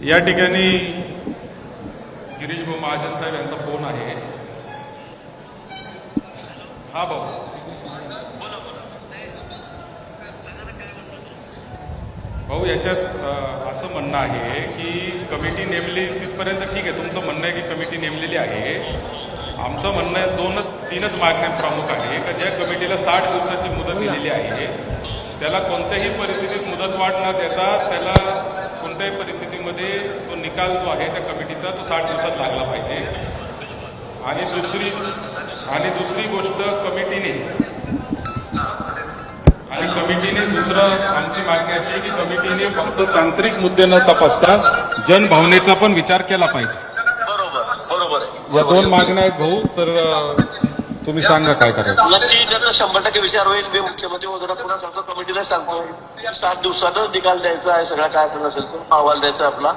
या ठिकाणी गिरीश भाऊ महाजन साहेब यांचा फोन आहे। हा भाऊ, भाऊ याच्यात असं म्हणणं आहे की कमिटी नेमली तिथपर्यंत ठीक आहे, तुमचं म्हणणं आहे की कमिटी नेमलेली आहे। आमचं म्हणणं आहे तीनच मागण्या प्रमुख आहे की ज्या कमिटीला 60 दिवसाची मुदत दिलेली आहे त्याला कोणत्याही परिस्थितीत मुदतवाढ न देता त्याला कोणत्याही परिस्थितीमध्ये तो निकाल जो आहे त्या कमिटीचा तो 60 दिवसात लागला पाहिजे। आणि दुसरी गोष्ट कमिटीने दुसरं आमची मागणी अशी आहे की कमिटीने फक्त तांत्रिक मुद्दे न तपासता जनभावनेचा पण विचार केला पाहिजे। बरोबर आहे। या दोन मागण्या आहेत भाऊ, तर तुम्ही सांगा काय करायचं। नक्की त्याचा 100% विचार होईल। मी मुख्यमंत्री महोदयांना पुन्हा सांगतो, कमिटीला सांगतो 60 दिवसातच निकाल द्यायचा आहे, सगळा काय असेल नसेल तर अहवाल द्यायचा आपला।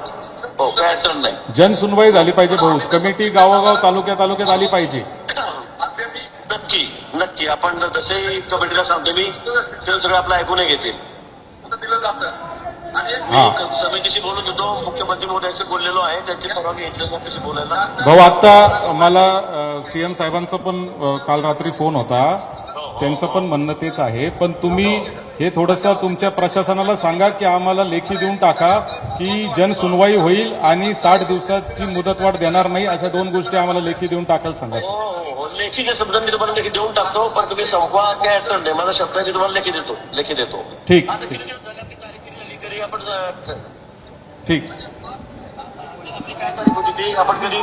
हो, काय अडचण नाही। जनसुनवाई झाली पाहिजे भाऊ, कमिटी गावोगाव तालुक्यात आली पाहिजे। नक्की आपण जसे कमिटीला सांगतो मी ते सगळं आपलं ऐकून घेतील। समितीशी बोलत होतो, मुख्यमंत्री महोदयांशी बोललेलो आहे, त्यांची परवानगी घेतली त्याशी बोलायला। भाऊ आता मला सीएम साहेबांचा पण काल रात्री फोन होता, त्यांचं पण म्हणणं तेच आहे, पण तुम्ही हे थोडंसं तुमच्या प्रशासनाला सांगा की आम्हाला लेखी देऊन टाका की जनसुनवाई होईल आणि 60 दिवसाची मुदतवाढ देणार नाही, अशा दोन गोष्टी आम्हाला लेखी देऊन टाकायला सांगा। लेखी जे समजा मी तुम्हाला लेखी देऊन टाकतो, पण तुम्ही संपवा, काय अडचण नाही। माझा शब्द आहे की तुम्हाला लेखी देतो। ठीक आपण ठीक काय तारीख होती ती आपण कधी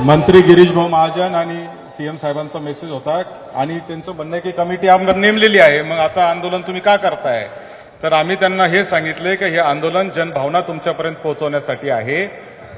मंत्री गिरीश भाऊ महाजन आणि सीएम साहेबांचा मेसेज होता आणि त्यांचं म्हणणं आहे की कमिटी आमदार नेमलेली आहे, मग आता आंदोलन तुम्ही का करताय? तर आम्ही त्यांना हे सांगितले की हे आंदोलन जनभावना तुमच्यापर्यंत पोहोचवण्यासाठी आहे।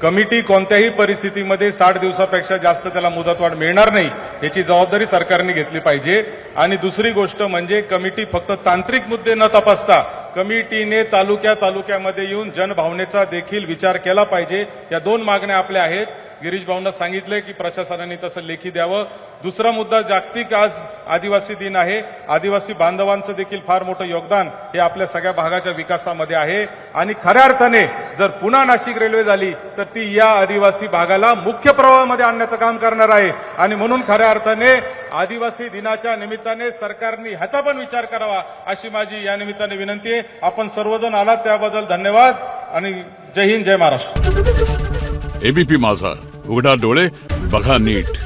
कमिटी कोणत्याही परिस्थितीमध्ये 60 दिवसापेक्षा जास्त त्याला मुदतवाढ मिळणार नाही, याची जबाबदारी सरकारने घेतली पाहिजे। आणि दुसरी गोष्ट म्हणजे कमिटी फक्त तांत्रिक मुद्दे न तपासता कमिटीने तालुक्यामध्ये येऊन जनभावनेचा देखील विचार केला पाहिजे। या दोन मागण्या आपल्या आहेत। गिरीश भाऊंना सांगितले की प्रशासनाने तसं लेखी द्यावं। दुसरा मुद्दा, जागतिक आज आदिवासी दिन आहे, आदिवासी बांधवांचं देखील फार मोठं योगदान हे आपल्या सगळ्या भागाच्या विकासामध्ये आहे आणि खऱ्या अर्थाने जर पुन्हा नाशिक रेल्वे झाली तर ती या आदिवासी भागाला मुख्य प्रवाहामध्ये आणण्याचं काम करणार आहे आणि म्हणून खऱ्या अर्थाने आदिवासी दिनाच्या निमित्ताने सरकारने ह्याचा पण विचार करावा अशी माझी या निमित्ताने विनंती आहे। आपण सर्वजण आलात त्याबद्दल धन्यवाद आणि जय हिंद, जय महाराष्ट्र। एबीपी माझा, उघडा डोळे बघा नीट।